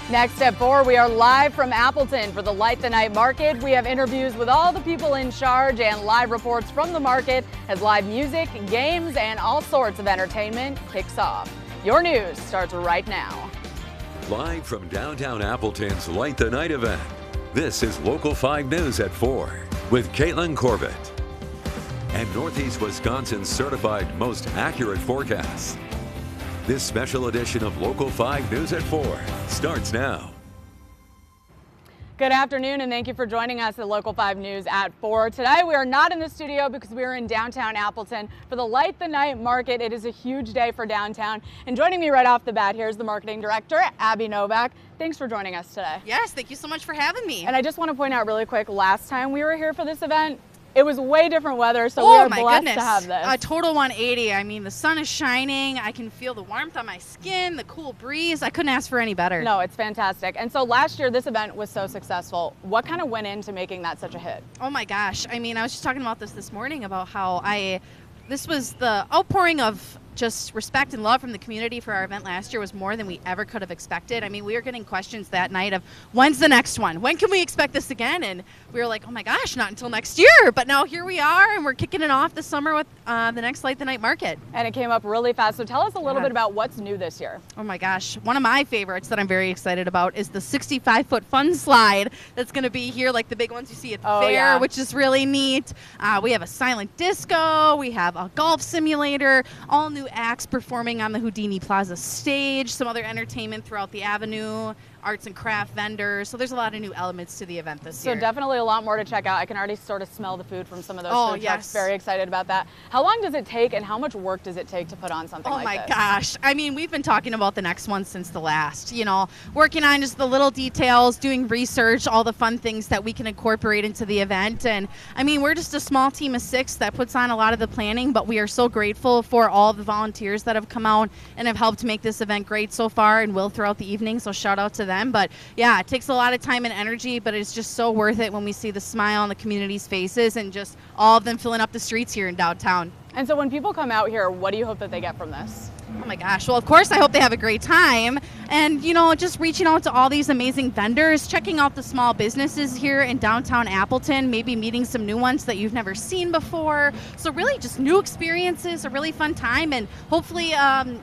Next at 4, we are live from Appleton for the Light the Night Market. We have interviews with all the people in charge and live reports from the market as live music, games, and all sorts of entertainment kicks off. Your news starts right now. Live from downtown Appleton's Light the Night event, this is Local 5 News at 4 with Caitlin Corbett and Northeast Wisconsin's certified most accurate forecasts. This special edition of Local 5 News at 4 starts now. Good afternoon and thank you for joining us at Local 5 News at 4. Today we are not in the studio because we are in downtown Appleton for the Light the Night Market. It is a huge day for downtown. And joining me right off the bat here is the marketing director, Abby Novak. Thanks for joining us today. Yes, thank you so much for having me. And I just want to point out really quick, last time we were here for this event, it was way different weather, so we are blessed to have this. A total 180. I mean, the sun is shining. I can feel the warmth on my skin, the cool breeze. I couldn't ask for any better. No, it's fantastic. And so last year, this event was so successful. What kind of went into making that such a hit? Oh my gosh. I mean, I was just talking about this morning about how this was the outpouring of just respect and love from the community for our event last year was more than we ever could have expected. I mean, we were getting questions that night of, when's the next one? When can we expect this again? And we were like, oh my gosh, not until next year. But now here we are, and we're kicking it off this summer with the next Light the Night Market. And it came up really fast. So tell us a little bit about what's new this year. Oh my gosh. One of my favorites that I'm very excited about is the 65-foot fun slide that's going to be here, like the big ones you see at the fair, which is really neat. We have a silent disco. We have a golf simulator, all new acts performing on the Houdini Plaza stage, some other entertainment throughout the avenue, arts and craft vendors. So there's a lot of new elements to the event this year. So definitely a lot more to check out. I can already sort of smell the food from some of those food trucks. Very excited about that. How long does it take and how much work does it take to put on something like this? Oh my gosh. I mean, we've been talking about the next one since the last, working on just the little details, doing research, all the fun things that we can incorporate into the event. And I mean, we're just a small team of 6 that puts on a lot of the planning, but we are so grateful for all the volunteers that have come out and have helped make this event great so far and will throughout the evening. So shout out to them. But yeah, it takes a lot of time and energy, but it's just so worth it when we see the smile on the community's faces and just all of them filling up the streets here in downtown. And so when people come out here, what do you hope that they get from this? Oh my gosh. Well, of course, I hope they have a great time. And, just reaching out to all these amazing vendors, checking out the small businesses here in downtown Appleton, maybe meeting some new ones that you've never seen before. So really just new experiences, a really fun time. And hopefully,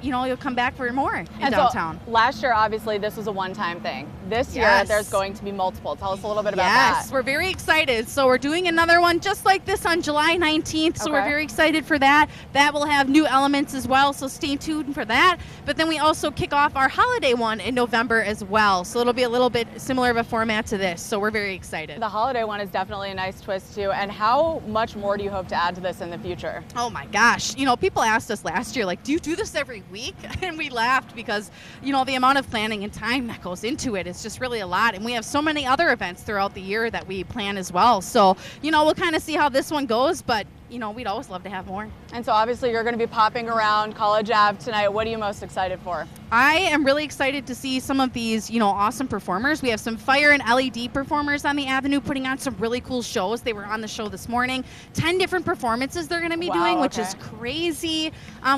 you'll come back for more in downtown. So last year, obviously, this was a one-time thing. This year, there's going to be multiple. Tell us a little bit about that. Yes, we're very excited. So we're doing another one just like this on July 19th. So we're very excited for that. That will have new elements as well. So stay tuned for that. But then we also kick off our holiday one in November as well. So it'll be a little bit similar of a format to this. So we're very excited. The holiday one is definitely a nice twist too. And how much more do you hope to add to this in the future? Oh my gosh. People asked us last year, do you do this every week? And we laughed because, the amount of planning and time that goes into it is just really a lot. And we have so many other events throughout the year that we plan as well. So, we'll kind of see how this one goes, but we'd always love to have more. And so obviously you're going to be popping around College Ave tonight. What are you most excited for? I am really excited to see some of these, awesome performers. We have some fire and LED performers on the avenue putting on some really cool shows. They were on the show this morning. 10 different performances they're going to be doing, which is crazy.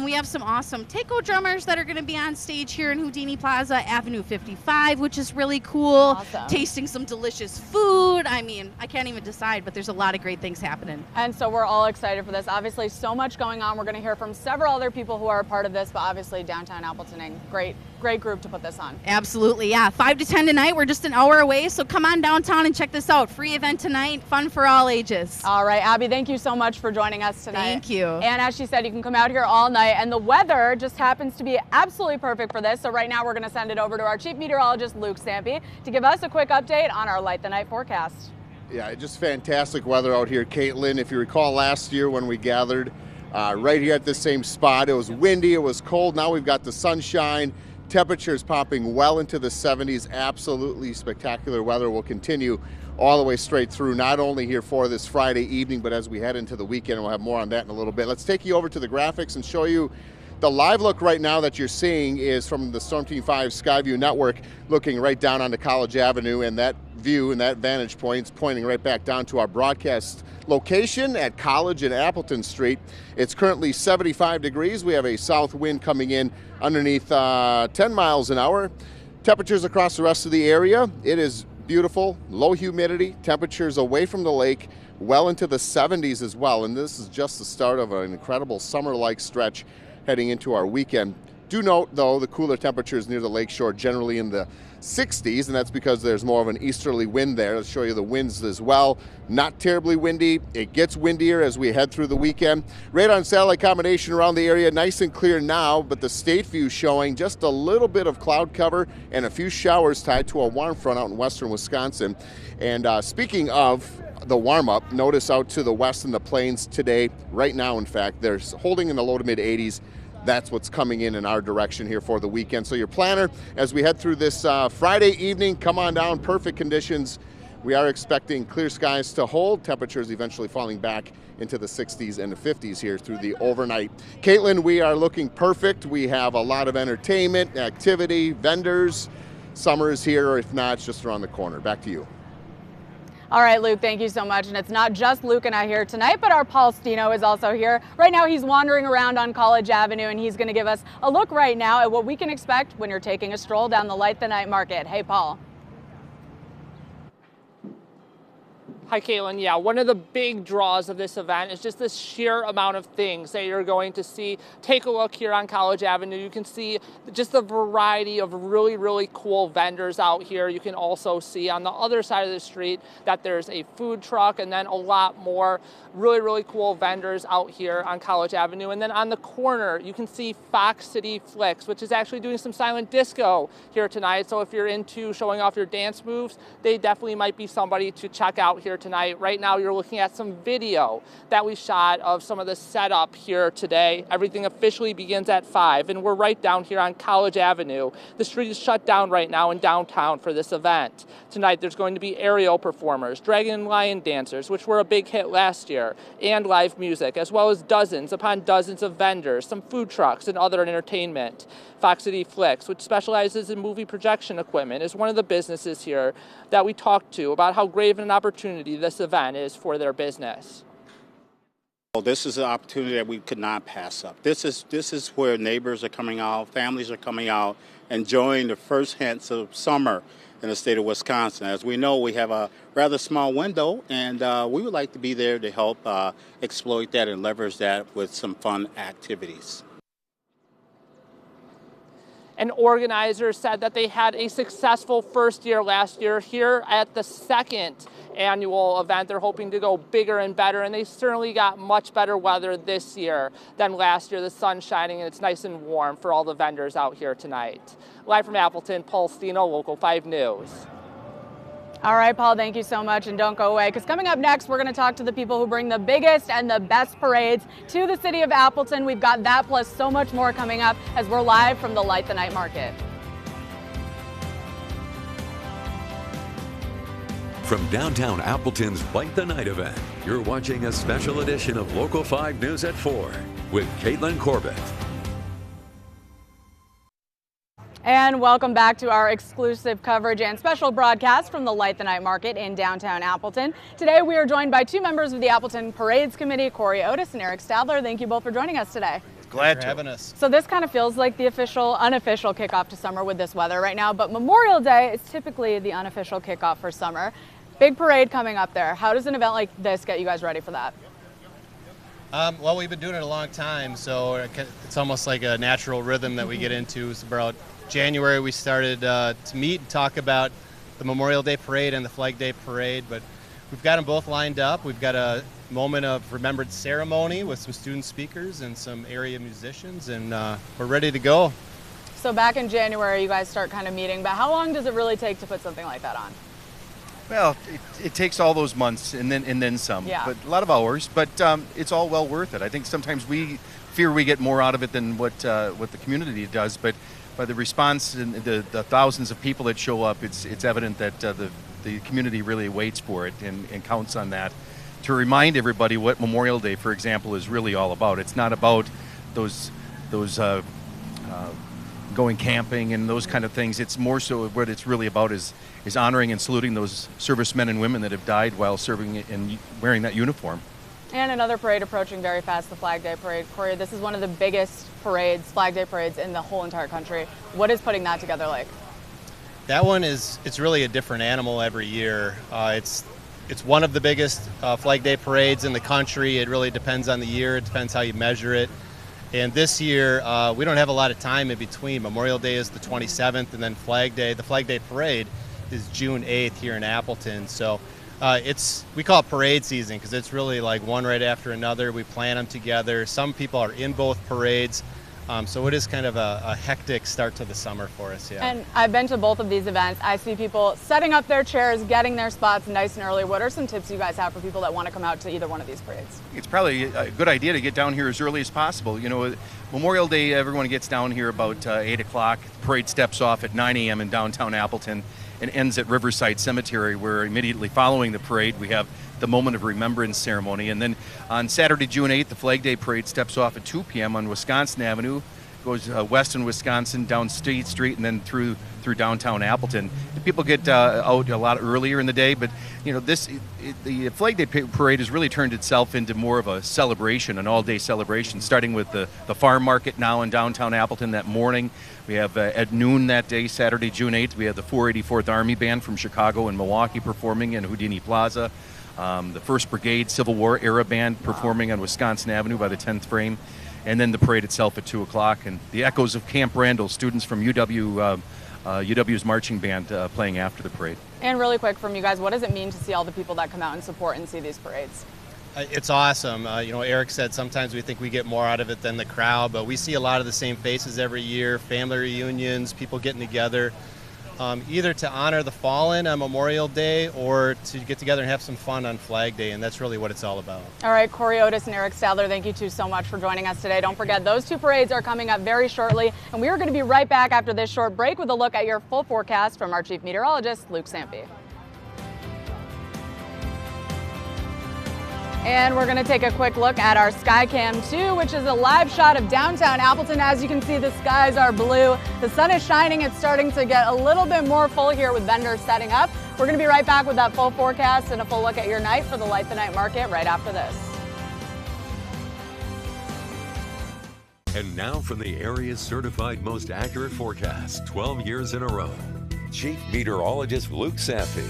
We have some awesome taiko drummers that are going to be on stage here in Houdini Plaza, Avenue 55, which is really cool. Awesome. Tasting some delicious food. I mean, I can't even decide, but there's a lot of great things happening. And so we're all excited for this. Obviously, so much going on. We're going to hear from several other people who are a part of this, but obviously downtown Appleton, great group to put this on. Absolutely, yeah. 5 to 10 tonight. We're just an hour away, so come on downtown and check this out. Free event tonight, fun for all ages. All right, Abby, thank you so much for joining us tonight. Thank you. And as she said, you can come out here all night, and the weather just happens to be absolutely perfect for this. So right now we're going to send it over to our chief meteorologist, Luke Stampy, to give us a quick update on our Light the Night forecast. Yeah, just fantastic weather out here, Caitlin. If you recall last year when we gathered right here at this same spot, it was windy, it was cold. Now we've got the sunshine. Temperatures popping well into the 70s. Absolutely spectacular weather will continue all the way straight through, not only here for this Friday evening, but as we head into the weekend. We'll have more on that in a little bit. Let's take you over to the graphics and show you the live look right now that you're seeing is from the Storm Team 5 Skyview Network, looking right down onto College Avenue, and that view and that vantage point is pointing right back down to our broadcast location at College and Appleton Street. It's currently 75 degrees. We have a south wind coming in underneath 10 miles an hour. Temperatures across the rest of the area, it is beautiful, low humidity, temperatures away from the lake, well into the 70s as well. And this is just the start of an incredible summer-like stretch heading into our weekend. Do note, though, the cooler temperatures near the lakeshore generally in the 60s, and that's because there's more of an easterly wind there. Let's show you the winds as well. Not terribly windy. It gets windier as we head through the weekend. Radar and satellite combination around the area, nice and clear now, but the state view showing just a little bit of cloud cover and a few showers tied to a warm front out in western Wisconsin. And speaking of the warm-up, notice out to the west in the plains today, right now in fact, they're holding in the low to mid 80s. That's what's coming in our direction here for the weekend. So your planner, as we head through this Friday evening, come on down, perfect conditions. We are expecting clear skies to hold, temperatures eventually falling back into the 60s and the 50s here through the overnight. Caitlin, we are looking perfect. We have a lot of entertainment, activity, vendors. Summer is here, or if not, it's just around the corner. Back to you. All right, Luke, thank you so much. And it's not just Luke and I here tonight, but our Paul Stino is also here. Right now, he's wandering around on College Avenue, and he's going to give us a look right now at what we can expect when you're taking a stroll down the Light the Night Market. Hey, Paul. Hi, Caitlin. Yeah, one of the big draws of this event is just this sheer amount of things that you're going to see. Take a look here on College Avenue. You can see just the variety of really, really cool vendors out here. You can also see on the other side of the street that there's a food truck and then a lot more really, really cool vendors out here on College Avenue. And then on the corner, you can see Fox City Flicks, which is actually doing some silent disco here tonight. So if you're into showing off your dance moves, they definitely might be somebody to check out here tonight. Right now you're looking at some video that we shot of some of the setup here today. Everything officially begins at 5 and we're right down here on College Avenue. The street is shut down right now in downtown for this event. Tonight there's going to be aerial performers, dragon and lion dancers, which were a big hit last year, and live music, as well as dozens upon dozens of vendors, some food trucks and other entertainment. Fox City Flicks, which specializes in movie projection equipment, is one of the businesses here that we talked to about how great of an opportunity this event is for their business. Well, this is an opportunity that we could not pass up. This is where neighbors are coming out, families are coming out, enjoying the first hints of summer in the state of Wisconsin. As we know, we have a rather small window, and we would like to be there to help exploit that and leverage that with some fun activities. An organizer said that they had a successful first year last year. Here at the second annual event, they're hoping to go bigger and better, and they certainly got much better weather this year than last year. The sun's shining and it's nice and warm for all the vendors out here tonight. Live from Appleton, Paul Stino, Local 5 News. All right, Paul, thank you so much, and don't go away, because coming up next, we're going to talk to the people who bring the biggest and the best parades to the city of Appleton. We've got that plus so much more coming up as we're live from the Light the Night Market. From downtown Appleton's Light the Night event, you're watching a special edition of Local 5 News at 4 with Caitlin Corbett. And welcome back to our exclusive coverage and special broadcast from the Light the Night Market in downtown Appleton. Today we are joined by two members of the Appleton Parades Committee, Corey Otis and Eric Stadler. Thank you both for joining us today. Glad to having us. So this kind of feels like the unofficial kickoff to summer with this weather right now, but Memorial Day is typically the unofficial kickoff for summer. Big parade coming up there. How does an event like this get you guys ready for that? Well, we've been doing it a long time, so it's almost like a natural rhythm that we get into. It's about January we started to meet and talk about the Memorial Day Parade and the Flag Day Parade, but we've got them both lined up. We've got a moment of remembrance ceremony with some student speakers and some area musicians, and we're ready to go. So back in January you guys start kind of meeting, but how long does it really take to put something like that on? Well, it takes all those months and then some, yeah. But a lot of hours, but it's all well worth it. I think sometimes we fear we get more out of it than what the community does, but by the response and the thousands of people that show up, it's evident that the community really waits for it and counts on that to remind everybody what Memorial Day, for example, is really all about. It's not about those going camping and those kind of things. It's more so what it's really about is honoring and saluting those servicemen and women that have died while serving and wearing that uniform. And another parade approaching very fast, the Flag Day Parade. Corey, this is one of the biggest parades, Flag Day parades in the whole entire country. What is putting that together like? That one it's really a different animal every year. It's one of the biggest Flag Day parades in the country. It really depends on the year. It depends how you measure it. And this year, we don't have a lot of time in between. Memorial Day is the 27th, and then Flag Day, the Flag Day parade, is June 8th here in Appleton. So we call it parade season because it's really like one right after another. We plan them together. Some people are in both parades. So it is kind of a hectic start to the summer for us, yeah. And I've been to both of these events. I see people setting up their chairs, getting their spots nice and early. What are some tips you guys have for people that want to come out to either one of these parades? It's probably a good idea to get down here as early as possible. You know, Memorial Day, everyone gets down here about 8 o'clock. The parade steps off at 9 a.m. in downtown Appleton and ends at Riverside Cemetery, where immediately following the parade, we have the moment of remembrance ceremony. And then on Saturday, June 8th, the Flag Day parade steps off at 2 p.m. on Wisconsin Avenue, goes west in Wisconsin, down State Street, and then through downtown Appleton. People get out a lot earlier in the day, but you know, the Flag Day parade has really turned itself into more of a celebration, an all-day celebration, starting with the farm market now in downtown Appleton that morning. We have at noon that day, Saturday, June 8th, we have the 484th Army Band from Chicago and Milwaukee performing in Houdini Plaza. The 1st Brigade Civil War era band performing on Wisconsin Avenue by the 10th frame. And then the parade itself at 2 o'clock, and the echoes of Camp Randall, students from UW's marching band playing after the parade. And really quick from you guys, what does it mean to see all the people that come out and support and see these parades? It's awesome. You know, Eric said sometimes we think we get more out of it than the crowd, but we see a lot of the same faces every year, family reunions, people getting together, either to honor the fallen on Memorial Day or to get together and have some fun on Flag Day, and that's really what it's all about. All right, Corey Otis and Eric Stadler, thank you two so much for joining us today. Don't forget, those two parades are coming up very shortly, and we are going to be right back after this short break with a look at your full forecast from our Chief Meteorologist, Luke Sampy. And we're going to take a quick look at our Skycam 2, which is a live shot of downtown Appleton. As you can see, the skies are blue. The sun is shining. It's starting to get a little bit more full here with vendors setting up. We're going to be right back with that full forecast and a full look at your night for the Light the Night Market right after this. And now from the area's certified most accurate forecast, 12 years in a row, Chief Meteorologist Luke Sampy.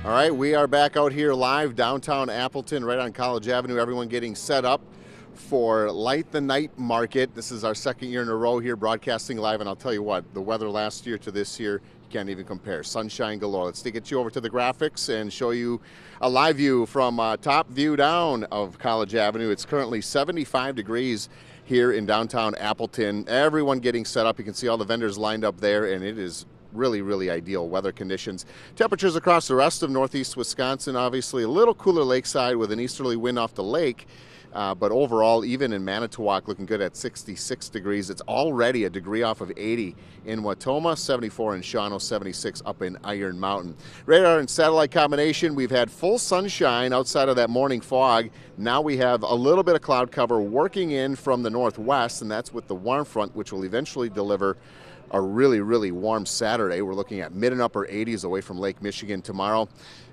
All right, we are back out here live downtown Appleton, right on College Avenue. Everyone getting set up for Light the Night Market. This is our second year in a row here broadcasting live, and I'll tell you what, the weather last year to this year, you can't even compare. Sunshine galore. Let's get you over to the graphics and show you a live view from top view down of College Avenue. It's currently 75 degrees here in downtown Appleton. Everyone getting set up. You can see all the vendors lined up there, and it is really ideal weather conditions. Temperatures across the rest of northeast Wisconsin, obviously a little cooler lakeside with an easterly wind off the lake, but overall, even in Manitowoc, looking good at 66 degrees. It's already a degree off of 80 in Wautoma, 74 in Shawano, 76 up in Iron Mountain. Radar and satellite combination, we've had full sunshine outside of that morning fog. Now we have a little bit of cloud cover working in from the northwest, and that's with the warm front, which will eventually deliver a really warm Saturday. We're looking at mid and upper 80s away from Lake Michigan tomorrow.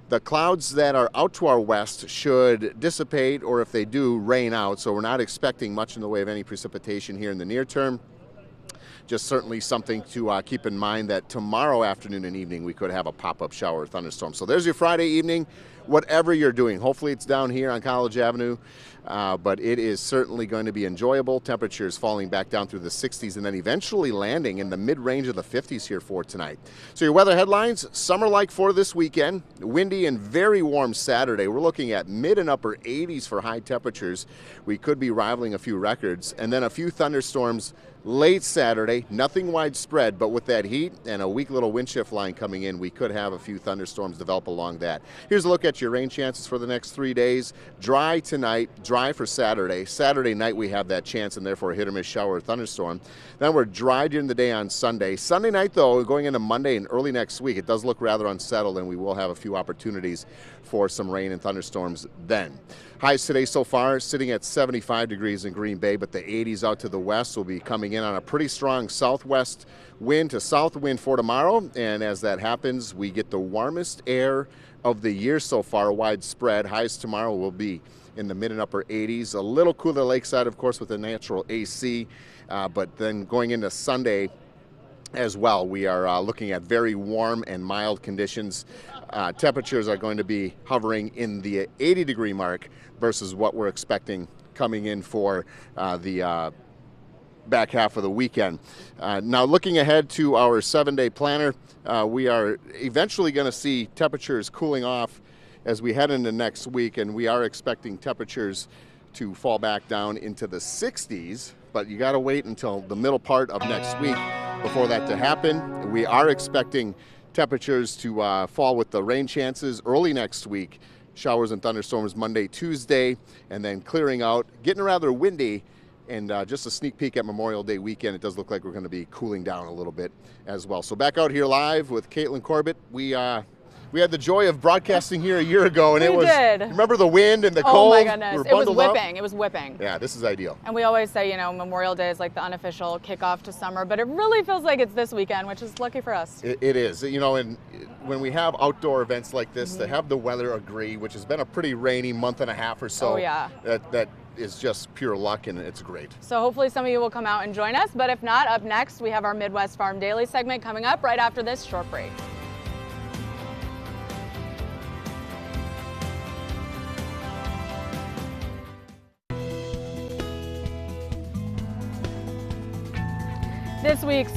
The clouds that are out to our west should dissipate, or if they do, rain out. So we're not expecting much in the way of any precipitation here in the near term. Just certainly something to keep in mind that tomorrow afternoon and evening we could have a pop-up shower or thunderstorm. So there's your Friday evening, whatever you're doing. Hopefully it's down here on College Avenue, but it is certainly going to be enjoyable. Temperatures falling back down through the 60s and then eventually landing in the mid-range of the 50s here for tonight. So your weather headlines, summer-like for this weekend. Windy and very warm Saturday. We're looking at mid and upper 80s for high temperatures. We could be rivaling a few records. And then a few thunderstorms late Saturday, nothing widespread, but with that heat and a weak little wind shift line coming in, we could have a few thunderstorms develop along that. Here's a look at your rain chances for the next 3 days. Dry tonight, dry for Saturday. Saturday night we have that chance and therefore a hit or miss shower or thunderstorm. Then we're dry during the day on Sunday. Sunday night though, going into Monday and early next week, it does look rather unsettled and we will have a few opportunities for some rain and thunderstorms then. Highs today so far sitting at 75 degrees in Green Bay, but the 80s out to the west will be coming in on a pretty strong southwest wind to south wind for tomorrow. And as that happens, we get the warmest air of the year so far widespread. Highs tomorrow will be in the mid and upper 80s. A little cooler lakeside, of course, with the natural AC. But then going into Sunday, as well. We are looking at very warm and mild conditions. Temperatures are going to be hovering in the 80-degree mark versus what we're expecting coming in for the back half of the weekend. Now looking ahead to our 7-day planner, we are eventually going to see temperatures cooling off as we head into next week, and we are expecting temperatures to fall back down into the 60s, but you got to wait until the middle part of next week before that to happen. We are expecting temperatures to fall with the rain chances early next week. Showers and thunderstorms Monday, Tuesday, and then clearing out, getting rather windy. And just a sneak peek at Memorial Day weekend, it does look like we're going to be cooling down a little bit as well. So back out here live with Caitlin Corbett. We had the joy of broadcasting here a year ago, and we did. Remember the wind and the oh cold? Oh my goodness, We it was bundled up. whipping. It was whipping. Yeah, this is ideal. And we always say, you know, Memorial Day is like the unofficial kickoff to summer, but it really feels like it's this weekend, which is lucky for us. It is. You know, and when we have outdoor events like this, to have the weather agree, which has been a pretty rainy month and a half or so. Oh yeah. That is just pure luck, and it's great. So hopefully some of you will come out and join us, but if not, up next we have our Midwest Farm Daily segment coming up right after this short break. This week's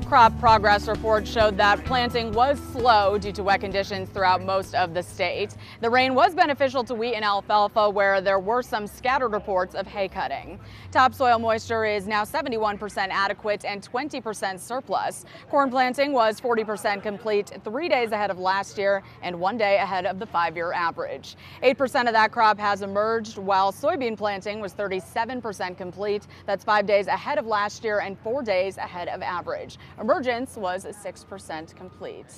crop progress report showed that planting was slow due to wet conditions throughout most of the state. The rain was beneficial to wheat and alfalfa, where there were some scattered reports of hay cutting. Topsoil moisture is now 71% adequate and 20% surplus. Corn planting was 40% complete 3 days ahead of last year and 1 day ahead of the 5-year average. 8% of that crop has emerged, while soybean planting was 37% complete. That's 5 days ahead of last year and 4 days ahead of average. Emergence was 6% complete.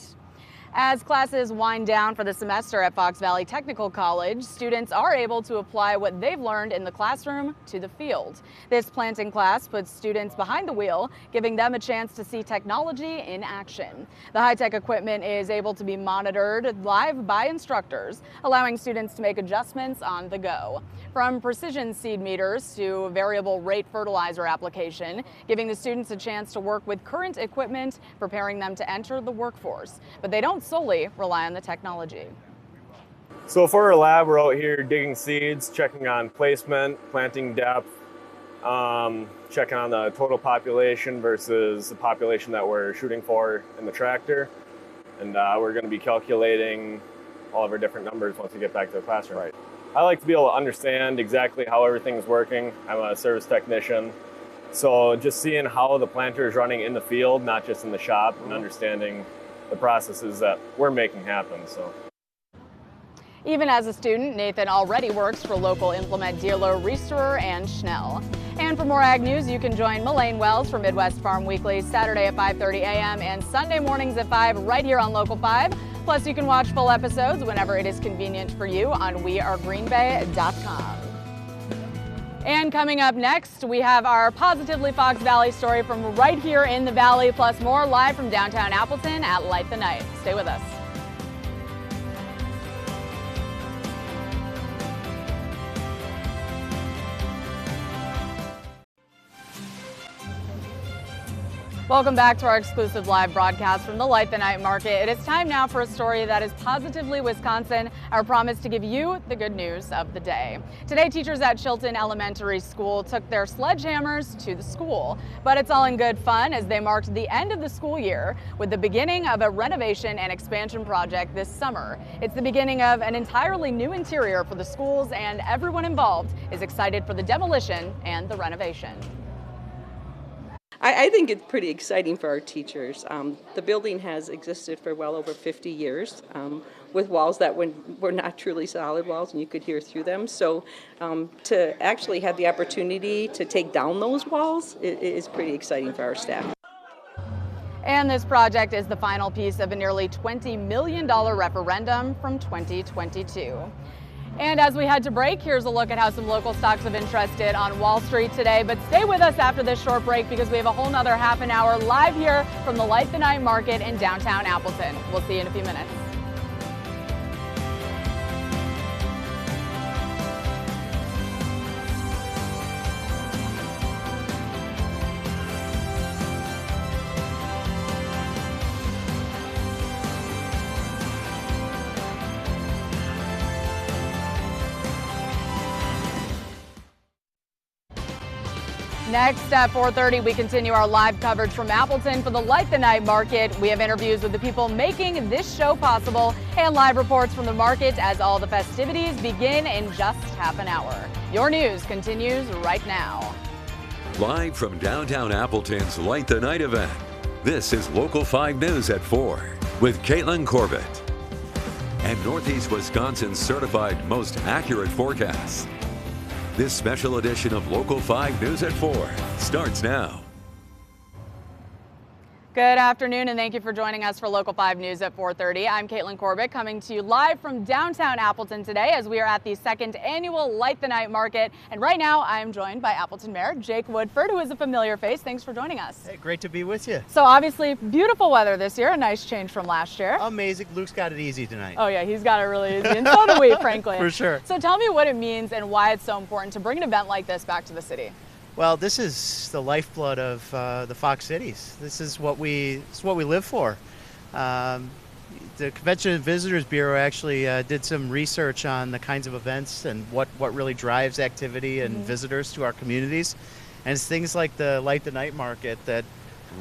As classes wind down for the semester at Fox Valley Technical College, students are able to apply what they've learned in the classroom to the field. This planting class puts students behind the wheel, giving them a chance to see technology in action. The high-tech equipment is able to be monitored live by instructors, allowing students to make adjustments on the go. From precision seed meters to variable rate fertilizer application, giving the students a chance to work with current equipment, preparing them to enter the workforce. But they don't solely rely on the technology. So for our lab, we're out here digging seeds, checking on placement, planting depth, checking on the total population versus the population that we're shooting for in the tractor. And we're going to be calculating all of our different numbers once we get back to the classroom. Right. I like to be able to understand exactly how everything's working. I'm a service technician. So just seeing how the planter is running in the field, not just in the shop, and understanding the processes that we're making happen. So, even as a student, Nathan already works for local implement dealer Reisterer and Schnell. And for more ag news, you can join Melaine Wells for Midwest Farm Weekly Saturday at 5:30 a.m. and Sunday mornings at 5 right here on Local 5. Plus, you can watch full episodes whenever it is convenient for you on wearegreenbay.com. And coming up next, we have our Positively Fox Valley story from right here in the Valley, plus more live from downtown Appleton at Light the Night. Stay with us. Welcome back to our exclusive live broadcast from the Light the Night Market. It is time now for a story that is positively Wisconsin, our promise to give you the good news of the day. Today, teachers at Chilton Elementary School took their sledgehammers to the school. But it's all in good fun as they marked the end of the school year with the beginning of a renovation and expansion project this summer. It's the beginning of an entirely new interior for the schools, and everyone involved is excited for the demolition and the renovation. I think it's pretty exciting for our teachers. The building has existed for well over 50 years with walls that were not truly solid walls and you could hear through them. So to actually have the opportunity to take down those walls is pretty exciting for our staff. And this project is the final piece of a nearly $20 million referendum from 2022. And as we head to break, here's a look at how some local stocks of interest did on Wall Street today. But stay with us after this short break because we have a whole nother half an hour live here from the Light the Night Market in downtown Appleton. We'll see you in a few minutes. Next at 4:30, we continue our live coverage from Appleton for the Light the Night Market. We have interviews with the people making this show possible and live reports from the market as all the festivities begin in just half an hour. Your news continues right now. Live from downtown Appleton's Light the Night event, this is Local 5 News at 4 with Caitlin Corbett. And Northeast Wisconsin's certified most accurate forecast. This special edition of Local 5 News at 4 starts now. Good afternoon, and thank you for joining us for Local 5 News at 4:30. I'm Caitlin Corbett, coming to you live from downtown Appleton today as we are at the second annual Light the Night Market. And right now, I'm joined by Appleton Mayor Jake Woodford, who is a familiar face. Thanks for joining us. Hey, great to be with you. So obviously, beautiful weather this year, a nice change from last year. Amazing. Luke's got it easy tonight. Oh yeah, he's got it really easy, and so do we, frankly. For sure. So tell me what it means and why it's so important to bring an event like this back to the city. Well, this is the lifeblood of the Fox Cities. This is what we live for. The Convention and Visitors Bureau actually did some research on the kinds of events and what really drives activity and visitors to our communities. And it's things like the Light the Night Market that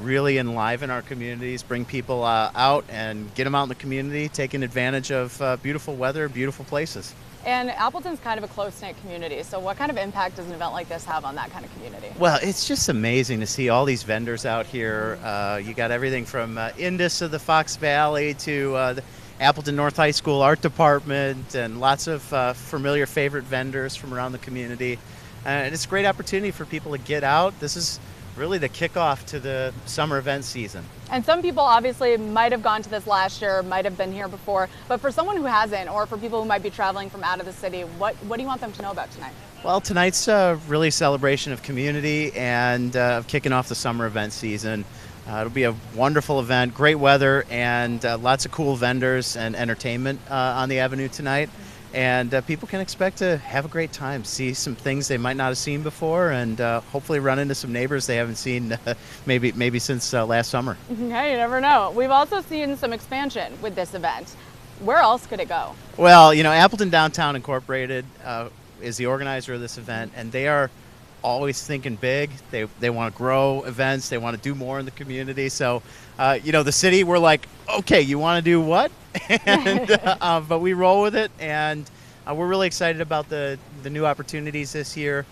really enliven our communities, bring people out and get them out in the community, taking advantage of beautiful weather, beautiful places. And Appleton's kind of a close-knit community, so what kind of impact does an event like this have on that kind of community? Well, it's just amazing to see all these vendors out here. You got everything from Indus of the Fox Valley to the Appleton North High School Art Department, and lots of familiar favorite vendors from around the community. And it's a great opportunity for people to get out. This is really the kickoff to the summer event season. And some people obviously might have gone to this last year, might have been here before, but for someone who hasn't, or for people who might be traveling from out of the city, what do you want them to know about tonight? Well, tonight's really a celebration of community and kicking off the summer event season. It'll be a wonderful event, great weather, and lots of cool vendors and entertainment on the avenue tonight. And people can expect to have a great time, see some things they might not have seen before, and hopefully run into some neighbors they haven't seen maybe since last summer. Hey, you never know. We've also seen some expansion with this event. Where else could it go? Well, you know, Appleton Downtown Incorporated is the organizer of this event, and they are always thinking big. They want to grow events. They want to do more in the community. So, you know, the city, we're like, okay, you want to do what? And, but we roll with it, and we're really excited about the new opportunities this year.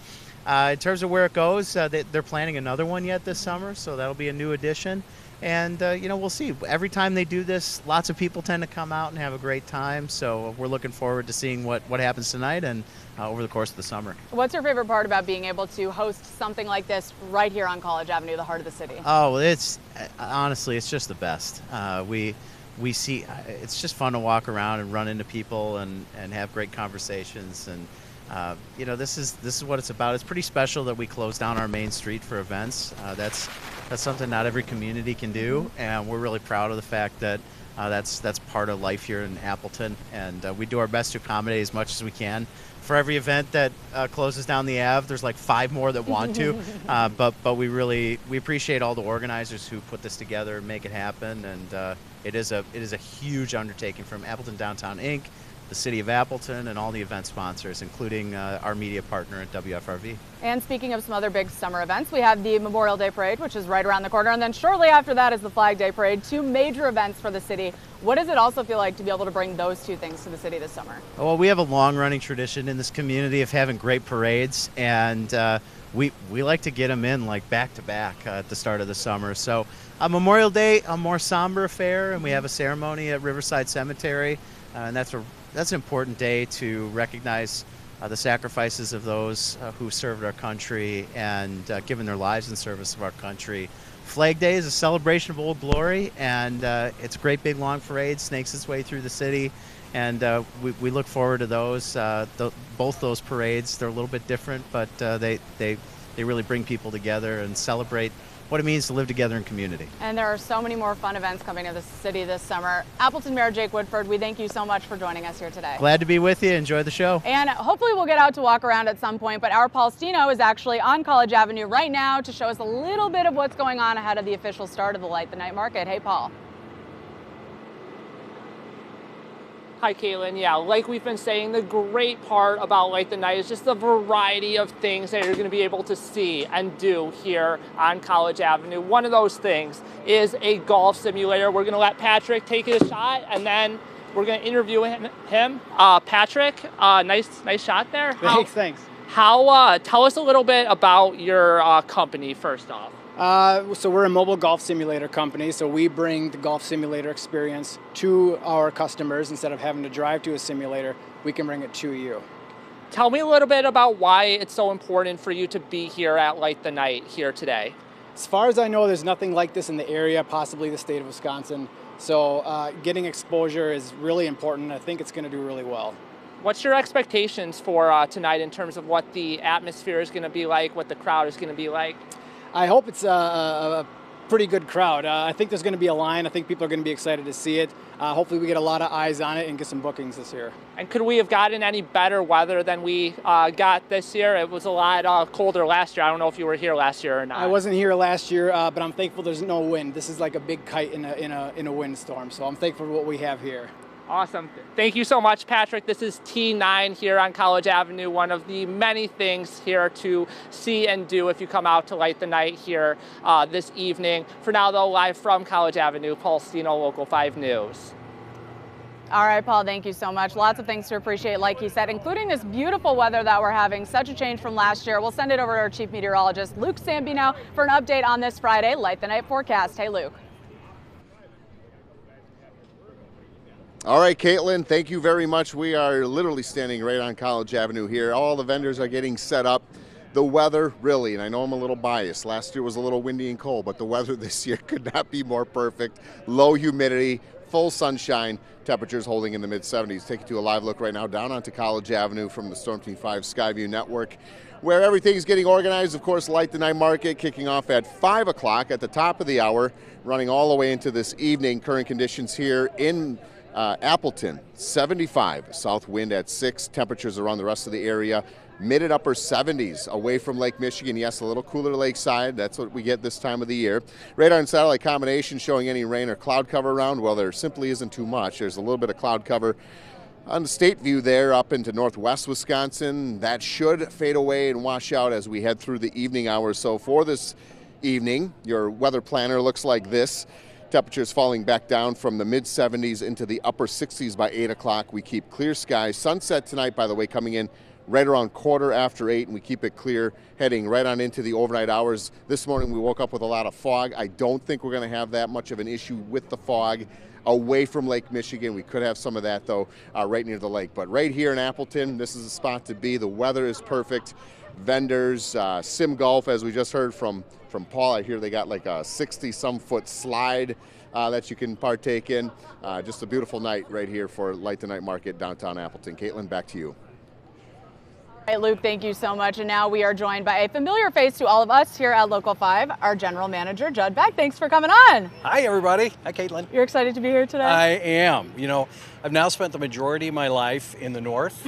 In terms of where it goes, they're planning another one yet this summer, so that'll be a new addition. And, you know, we'll see. Every time they do this, lots of people tend to come out and have a great time. So we're looking forward to seeing what happens tonight and over the course of the summer. What's your favorite part about being able to host something like this right here on College Avenue, the heart of the city? Oh, it's honestly, it's just the best. We see, it's just fun to walk around and run into people and have great conversations. And you know, this is what it's about. It's pretty special that we close down our main street for events. That's something not every community can do, and we're really proud of the fact that that's part of life here in Appleton. And we do our best to accommodate as much as we can. For every event that closes down the Ave, there's like 5 more that want to. But we appreciate all the organizers who put this together and make it happen. And it is a huge undertaking from Appleton Downtown Inc., the City of Appleton, and all the event sponsors, including our media partner at WFRV. And speaking of some other big summer events, we have the Memorial Day Parade, which is right around the corner, and then shortly after that is the Flag Day Parade, 2 major events for the city. What does it also feel like to be able to bring those 2 things to the city this summer? Well, we have a long-running tradition in this community of having great parades, and we like to get them in like back-to-back at the start of the summer. So Memorial Day, a more somber affair, and we have a ceremony at Riverside Cemetery, and that's an important day to recognize the sacrifices of those who served our country and given their lives in service of our country. Flag Day is a celebration of Old Glory, and it's a great big long parade, snakes its way through the city, and we look forward to those. Both those parades, they're a little bit different, but they really bring people together and celebrate what it means to live together in community. And there are so many more fun events coming to the city this summer. Appleton Mayor Jake Woodford, we thank you so much for joining us here today. Glad to be with you. Enjoy the show. And hopefully we'll get out to walk around at some point, but our Paul Stino is actually on College Avenue right now to show us a little bit of what's going on ahead of the official start of the Light the Night Market. Hey, Paul. Hi, Caitlin. Yeah, like we've been saying, the great part about Light the Night is just the variety of things that you're going to be able to see and do here on College Avenue. One of those things is a golf simulator. We're going to let Patrick take a shot, and then we're going to interview him. Patrick, nice shot there. Thanks. Tell us a little bit about your company first off. So we're a mobile golf simulator company, so we bring the golf simulator experience to our customers. Instead of having to drive to a simulator, we can bring it to you. Tell me a little bit about why it's so important for you to be here at Light the Night here today. As far as I know, there's nothing like this in the area, possibly the state of Wisconsin. So getting exposure is really important. I think it's going to do really well. What's your expectations for tonight in terms of what the atmosphere is going to be like, what the crowd is going to be like? I hope it's a pretty good crowd. I think there's going to be a line. I think people are going to be excited to see it. Hopefully we get a lot of eyes on it and get some bookings this year. And could we have gotten any better weather than we got this year? It was a lot colder last year. I don't know if you were here last year or not. I wasn't here last year, but I'm thankful there's no wind. This is like a big kite in a windstorm, so I'm thankful for what we have here. Awesome. Thank you so much, Patrick. This is T9 here on College Avenue, one of the many things here to see and do if you come out to Light the Night here this evening. For now, though, live from College Avenue, Paul Stino, Local 5 News. All right, Paul, thank you so much. Lots of things to appreciate, like he said, including this beautiful weather that we're having, such a change from last year. We'll send it over to our chief meteorologist, Luke Sambino, for an update on this Friday Light the Night forecast. Hey, Luke. All right, Caitlin, thank you very much. We are literally standing right on College Avenue here. All the vendors are getting set up. The weather, really, and I know I'm a little biased. Last year was a little windy and cold, but the weather this year could not be more perfect. Low humidity, full sunshine, temperatures holding in the mid-70s. Take you to a live look right now down onto College Avenue from the Storm Team 5 Skyview Network, where everything's getting organized. Of course, Light the Night Market kicking off at 5 o'clock at the top of the hour, running all the way into this evening. Current conditions here in Appleton, 75, south wind at 6, temperatures around the rest of the area, mid and upper 70s away from Lake Michigan. Yes, a little cooler lakeside. That's what we get this time of the year. Radar and satellite combination showing any rain or cloud cover around. Well, there simply isn't too much. There's a little bit of cloud cover on the state view there up into northwest Wisconsin. That should fade away and wash out as we head through the evening hours. So for this evening, your weather planner looks like this. Temperatures falling back down from the mid-70s into the upper 60s by 8 o'clock. We keep clear skies. Sunset tonight, by the way, coming in right around 8:15, and we keep it clear heading right on into the overnight hours. This morning we woke up with a lot of fog. I don't think we're going to have that much of an issue with the fog away from Lake Michigan. We could have some of that, though, right near the lake. But right here in Appleton, this is the spot to be. The weather is perfect. Vendors, sim golf, as we just heard from Paul. I hear they got like a 60-some foot slide that you can partake in. Just a beautiful night right here for Light the Night Market, downtown Appleton. Caitlin, back to you. Hey, Luke, thank you so much. And now we are joined by a familiar face to all of us here at Local 5, our general manager, Judd Beck. Thanks for coming on. Hi, everybody. Hi, Caitlin. You're excited to be here today? I am. You know, I've now spent the majority of my life in the north,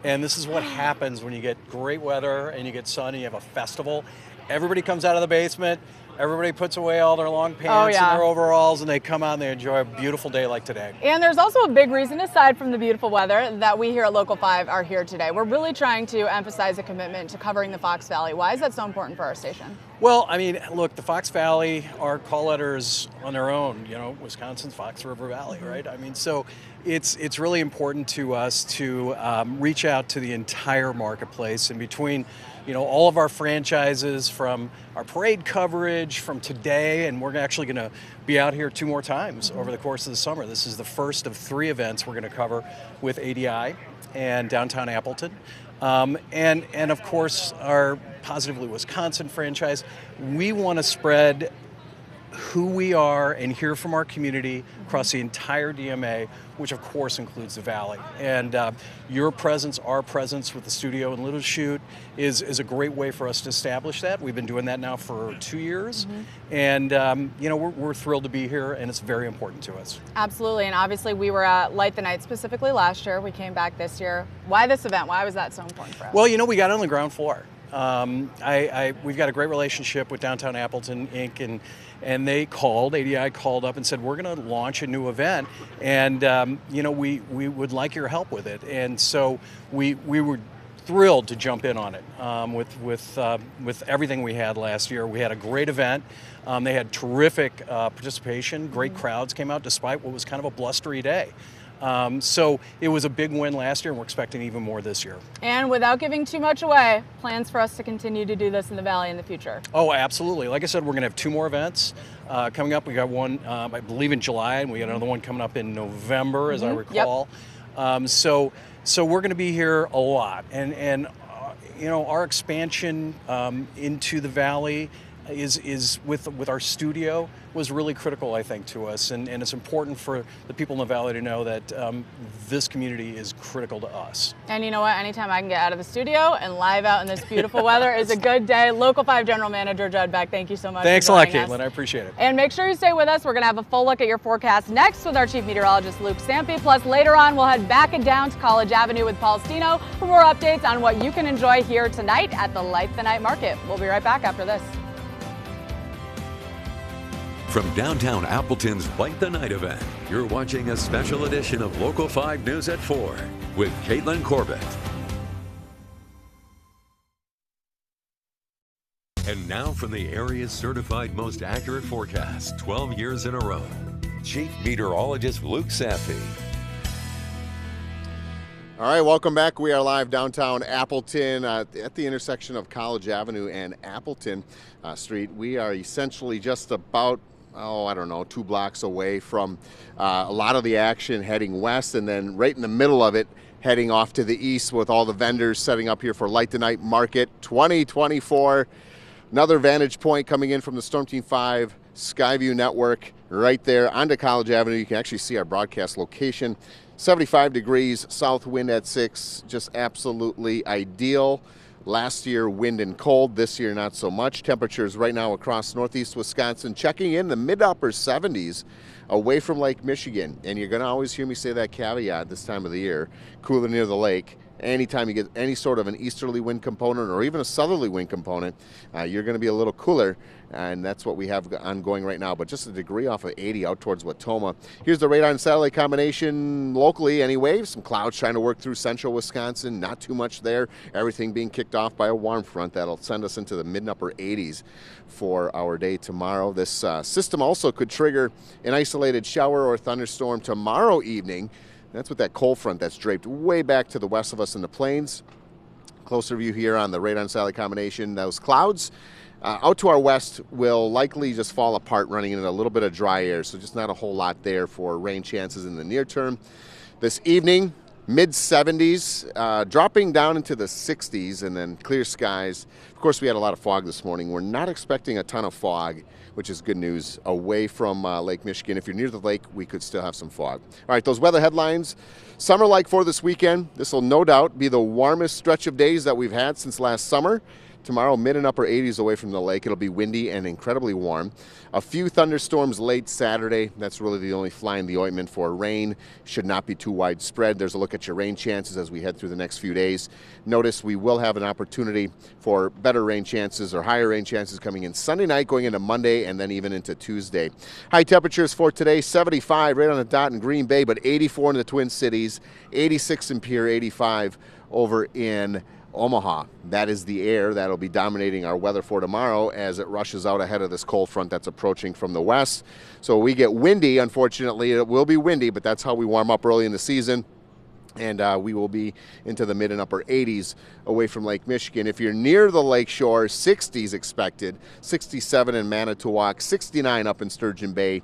and this is what happens when you get great weather and you get sun and you have a festival. Everybody comes out of the basement. Everybody puts away all their long pants and their overalls, and they come out and they enjoy a beautiful day like today. And there's also a big reason, aside from the beautiful weather, that we here at Local 5 are here today. We're really trying to emphasize a commitment to covering the Fox Valley. Why is that so important for our station? Well, I mean, look, the Fox Valley are call letters on their own, you know, Wisconsin's Fox River Valley, right? I mean, so it's really important to us to reach out to the entire marketplace, and between, you know, all of our franchises, from our parade coverage from today, and we're actually going to be out here 2 more times over the course of the summer. This is the first of 3 events we're going to cover with ADI and downtown Appleton. And of course, our Positively Wisconsin franchise. We want to spread who we are and hear from our community across the entire DMA, which of course includes the Valley. And your presence, our presence with the studio in Little Chute is a great way for us to establish that. We've been doing that now for 2 years. And you know, we're thrilled to be here, and it's very important to us. Absolutely, and obviously we were at Light the Night specifically last year. We came back this year. Why this event? Why was that so important for us? Well, you know, we got on the ground floor. We've got a great relationship with Downtown Appleton Inc. and they called, ADI called up and said, we're going to launch a new event, and we would like your help with it. And so we were thrilled to jump in on it with everything we had last year. We had a great event. They had terrific participation. Great crowds came out despite what was kind of a blustery day. So it was a big win last year, and we're expecting even more this year. And without giving too much away, plans for us to continue to do this in the Valley in the future? Oh, absolutely. Like I said, we're going to have 2 more events coming up. We got one, I believe, in July, and we got another one coming up in November, as I recall. Yep. So we're going to be here a lot, and our expansion into the Valley is with our studio was really critical, I think, to us, and it's important for the people in the Valley to know that this community is critical to us. And you know what? Anytime I can get out of the studio and live out in this beautiful weather is a good day. Local 5 General Manager Judd Beck, thank you so much. Thanks a lot, Caitlin. I appreciate it. And make sure you stay with us. We're going to have a full look at your forecast next with our Chief Meteorologist Luke Stampy. Plus, later on, we'll head back and down to College Avenue with Paul Stino for more updates on what you can enjoy here tonight at the Light the Night Market. We'll be right back after this. From downtown Appleton's Light the Night event, you're watching a special edition of Local 5 News at 4 with Caitlin Corbett. And now from the area's certified most accurate forecast 12 years in a row, Chief Meteorologist Luke Stampy. All right, welcome back. We are live downtown Appleton at the intersection of College Avenue and Appleton Street. We are essentially just about 2 blocks away from a lot of the action heading west, and then right in the middle of it heading off to the east with all the vendors setting up here for Light the Night Market 2024. Another vantage point coming in from the Storm Team 5 Skyview Network right there onto College Avenue. You can actually see our broadcast location. 75 degrees, south wind at 6, just absolutely ideal. Last year, wind and cold. This year, not so much. Temperatures right now across northeast Wisconsin checking in the mid-upper 70s away from Lake Michigan. And you're going to always hear me say that caveat this time of the year, cooler near the lake. Anytime you get any sort of an easterly wind component or even a southerly wind component, you're going to be a little cooler, and that's what we have ongoing right now. But just a degree off of 80 out towards Watoma. Here's the radar and satellite combination locally anyway. Some clouds trying to work through central Wisconsin. Not too much there. Everything being kicked off by a warm front that'll send us into the mid and upper 80s for our day tomorrow. This system also could trigger an isolated shower or thunderstorm tomorrow evening. That's with that cold front that's draped way back to the west of us in the plains. Closer view here on the radar and satellite combination. Those clouds out to our west will likely just fall apart running into a little bit of dry air, so just not a whole lot there for rain chances in the near term. This evening, mid-70s, dropping down into the 60s, and then clear skies. Of course, we had a lot of fog this morning. We're not expecting a ton of fog, which is good news, away from Lake Michigan. If you're near the lake, we could still have some fog. All right, those weather headlines. Summer-like for this weekend. This will no doubt be the warmest stretch of days that we've had since last summer. Tomorrow, mid and upper 80s away from the lake. It'll be windy and incredibly warm. A few thunderstorms late Saturday. That's really the only fly in the ointment for rain. Should not be too widespread. There's a look at your rain chances as we head through the next few days. Notice we will have an opportunity for better rain chances or higher rain chances coming in Sunday night, going into Monday, and then even into Tuesday. High temperatures for today, 75 right on the dot in Green Bay, but 84 in the Twin Cities, 86 in Pierre, 85 over in Omaha. That is the air that'll be dominating our weather for tomorrow as it rushes out ahead of this cold front that's approaching from the west. So we get windy, unfortunately. It will be windy, but that's how we warm up early in the season. And we will be into the mid and upper 80s away from Lake Michigan. If you're near the lake shore, 60s expected, 67 in Manitowoc, 69 up in Sturgeon Bay,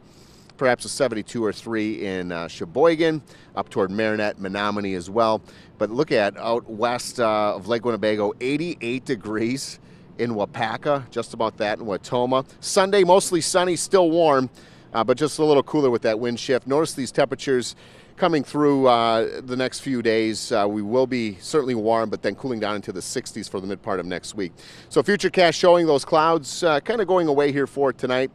perhaps a 72 or 3 in Sheboygan, up toward Marinette, Menominee as well. But look at out west of Lake Winnebago, 88 degrees in Wapaka, just about that in Watoma. Sunday, mostly sunny, still warm, but just a little cooler with that wind shift. Notice these temperatures coming through the next few days. We will be certainly warm, but then cooling down into the 60s for the mid part of next week. So Futurecast showing those clouds kind of going away here for tonight.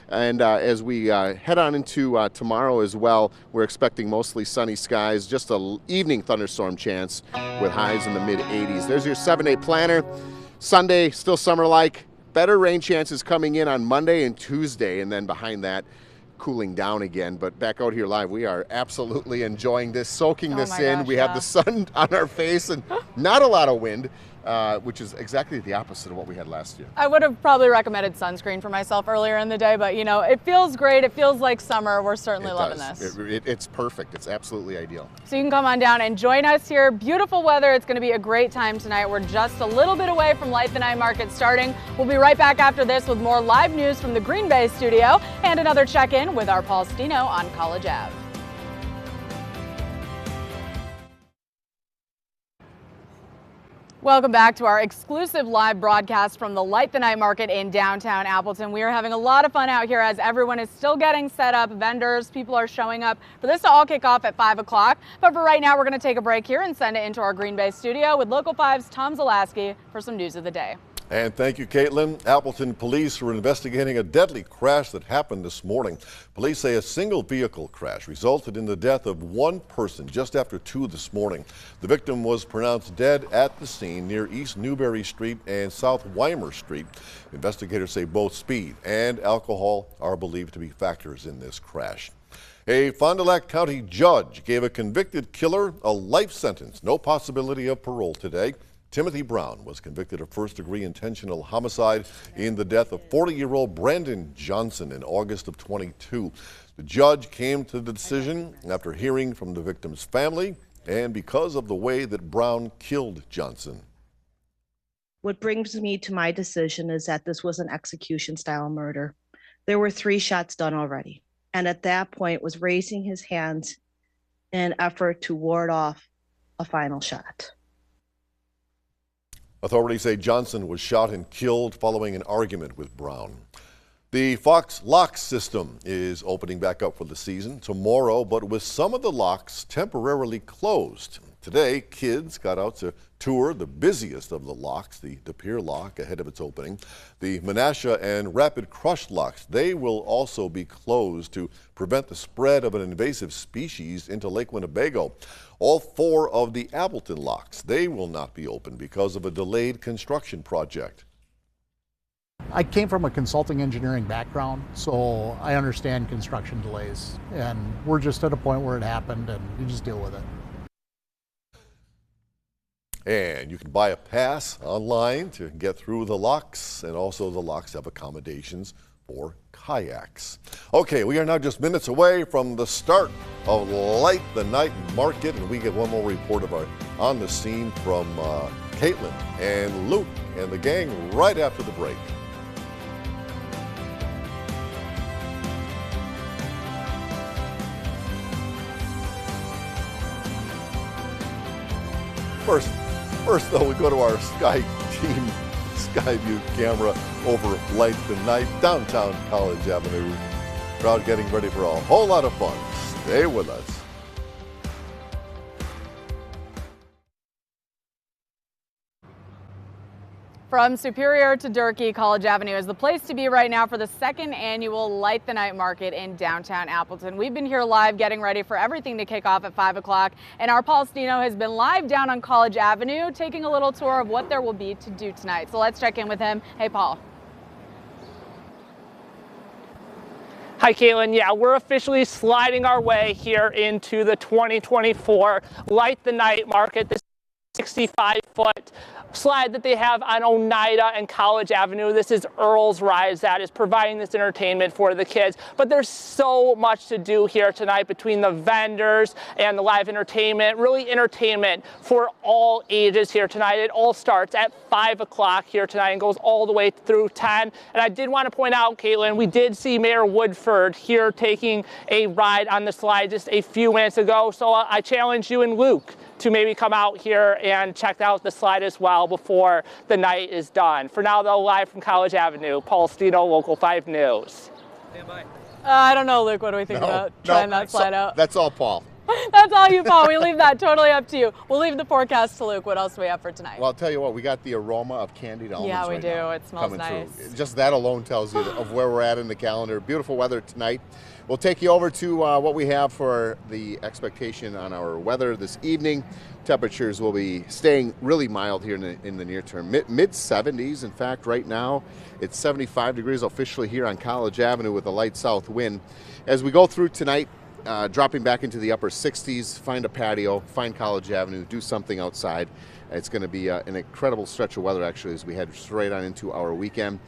And as we head on into tomorrow as well, we're expecting mostly sunny skies, just an evening thunderstorm chance with highs in the mid-80s. There's your 7-day planner. Sunday, still summer-like. better rain chances coming in on Monday and Tuesday, and then behind that, cooling down again. But back out here live, we are absolutely enjoying this, soaking this in. Gosh, we have the sun on our face and not a lot of wind, which is exactly the opposite of what we had last year. I would have probably recommended sunscreen for myself earlier in the day, but you know, it feels great. It feels like summer. We're certainly loving this. It's perfect. It's absolutely ideal. So you can come on down and join us here. Beautiful weather. It's going to be a great time tonight. We're just a little bit away from Light the Night Market starting. We'll be right back after this with more live news from the Green Bay studio and another check-in with our Paul Stino on College Ave. Welcome back to our exclusive live broadcast from the Light the Night Market in downtown Appleton. We are having a lot of fun out here as everyone is still getting set up. Vendors, people are showing up for this to all kick off at 5 o'clock. But for right now, we're going to take a break here and send it into our Green Bay studio with Local 5's Tom Zalaski for some news of the day. And thank you, Caitlin. Appleton police are investigating a deadly crash that happened this morning. Police say a single vehicle crash resulted in the death of one person just after 2 this morning. The victim was pronounced dead at the scene near East Newberry Street and South Weimer Street. Investigators say both speed and alcohol are believed to be factors in this crash. A Fond du Lac County judge gave a convicted killer a life sentence. No possibility of parole today. Timothy Brown was convicted of first-degree intentional homicide in the death of 40-year-old Brandon Johnson in August of 22. The judge came to the decision after hearing from the victim's family and because of the way that Brown killed Johnson. What brings me to my decision is that this was an execution-style murder. There were 3 shots done already, and at that point was raising his hands in an effort to ward off a final shot. Authorities say Johnson was shot and killed following an argument with Brown. The Fox lock system is opening back up for the season tomorrow, but with some of the locks temporarily closed. Today, kids got out to tour the busiest of the locks, the De Pere lock, ahead of its opening. The Menasha and Rapid Crush locks, they will also be closed to prevent the spread of an invasive species into Lake Winnebago. All 4 of the Appleton locks, they will not be open because of a delayed construction project. I came from a consulting engineering background, so I understand construction delays, and we're just at a point where it happened and you just deal with it. And you can buy a pass online to get through the locks, and also the locks have accommodations for kayaks. Okay, we are now just minutes away from the start of Light the Night Market, and we get one more report of our on the scene from Caitlin and Luke and the gang right after the break. First, though, we go to our Skyview camera over Light the Night, downtown College Avenue. Crowd getting ready for a whole lot of fun. Stay with us. From Superior to Durkee, College Avenue is the place to be right now for the 2nd annual Light the Night Market in downtown Appleton. We've been here live getting ready for everything to kick off at 5 o'clock, and our Paul Stino has been live down on College Avenue taking a little tour of what there will be to do tonight. So let's check in with him. Hey, Paul. Hi, Caitlin. Yeah, we're officially sliding our way here into the 2024 Light the Night Market. This 65-foot slide that they have on Oneida and College Avenue. This is Earl's Rise that is providing this entertainment for the kids. But there's so much to do here tonight between the vendors and the live entertainment, really entertainment for all ages here tonight. It all starts at 5 o'clock here tonight and goes all the way through 10. And I did want to point out, Caitlin, we did see Mayor Woodford here taking a ride on the slide just a few minutes ago. So I challenge you and Luke to maybe come out here and check out the slide as well before the night is done. For now, though, live from College Avenue, Paul Stino, Local 5 News. Stand by. I don't know, Luke. What do we think about trying that slide out? That's all Paul. That's all you, Paul. We leave that totally up to you. We'll leave the forecast to Luke. What else do we have for tonight? Well, I'll tell you what, we got the aroma of candied almonds. Yeah, we do. It smells nice. Through. Just that alone tells you of where we're at in the calendar. Beautiful weather tonight. We'll take you over to what we have for the expectation on our weather this evening. Temperatures will be staying really mild here in the near term. Mid 70s, in fact, right now it's 75 degrees officially here on College Avenue with a light south wind. As we go through tonight, dropping back into the upper 60s, find a patio, find College Avenue, do something outside. It's going to be an incredible stretch of weather actually as we head straight on into our weekend.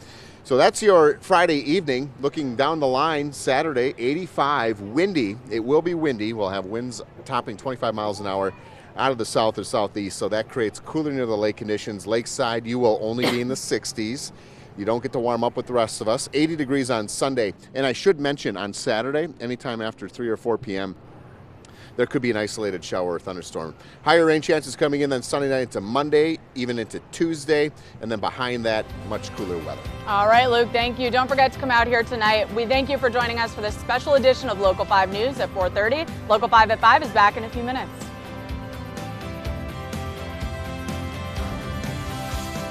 So that's your Friday evening. Looking down the line, Saturday, 85, windy. It will be windy. We'll have winds topping 25 miles an hour out of the south or southeast, so that creates cooler near the lake conditions. Lakeside, you will only be in the 60s. You don't get to warm up with the rest of us. 80 degrees on Sunday. And I should mention on Saturday, anytime after 3 or 4 p.m., there could be an isolated shower or thunderstorm. Higher rain chances coming in then Sunday night into Monday, even into Tuesday, and then behind that, much cooler weather. All right, Luke, thank you. Don't forget to come out here tonight. We thank you for joining us for this special edition of Local 5 News at 4:30. Local 5 at 5 is back in a few minutes.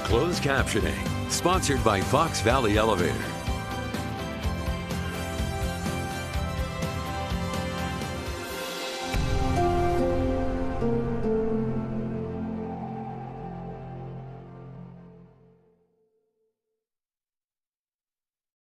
Closed captioning, sponsored by Fox Valley Elevator.